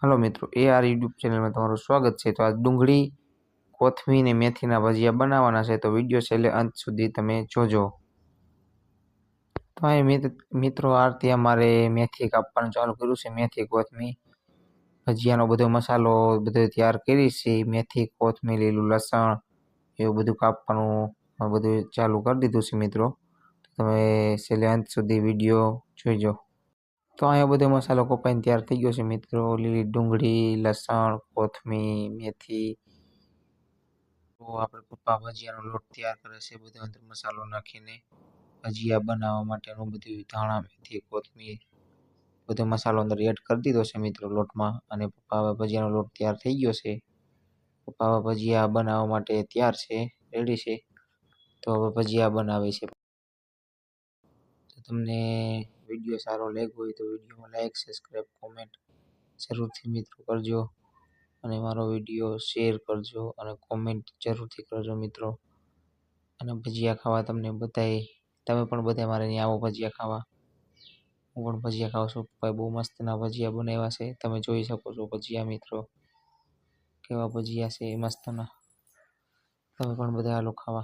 Hello मित्रों, YouTube channel में तमारुं स्वागत है। तो आज डूंगળી, कोथमीर ने मेथीना भजिया बनावाना छे, तो विडियो छेल्ले अंत सुधी तमे जोजो। तो मित्रों आरती अमारे मेथी कापवानुं चालू कर्युं छे। मेथी, कोथमीर, भजियानो बधो मसालो बधो तैयार करी छे। मेथी, कोथमीर, लीलुं लसण एवुं बधुं कापवानुं बधुं चालू कर दीधुं छे मित्रों। तमे छेल्ले अंत सुधी विडियो जोजो। तो अहींया बधो मसालो कपाईने तैयार थई गयो छे मित्रों। लीली डूंगળી, लसण, कोथमीर, मेथी। तो आपणे पप्पा भजियानो लोट तैयार करे छे बधो अंदर मसालो नाखीने। भजिया बनाववा माटेनुं बधुं धाणा, मेथी, कोथमीर बधो मसालो अंदर एड कर दीधो छे मित्रों लोटमां। अने पप्पा हवे भजियानो लोट तैयार थई गयो छे। पप्पा हवे भजिया बनाववा माटे तैयार छे, रेडी छे। तो हवे भजिया बनावे छे। तो तमने विडियो सारो लाग्यो होय तो विडियो में लाइक, सब्सक्राइब, कॉमेंट जरूरथी मित्रों करजो। अने मारो विडियो शेर करजो अने कॉमेंट जरूरथी करजो मित्रों। अने भजिया खावा तमने बधाए तमे पण बधाए मारे अहींया आवो भजिया खावा। हूँ पण भजिया खाउं छुं। पप्पाए बहु मस्तना भजिया बनाव्या छे, तमे जोई शको छो भजिया मित्रों केवा भजिया छे मस्तना। तमे पण बधाए हालो खावा।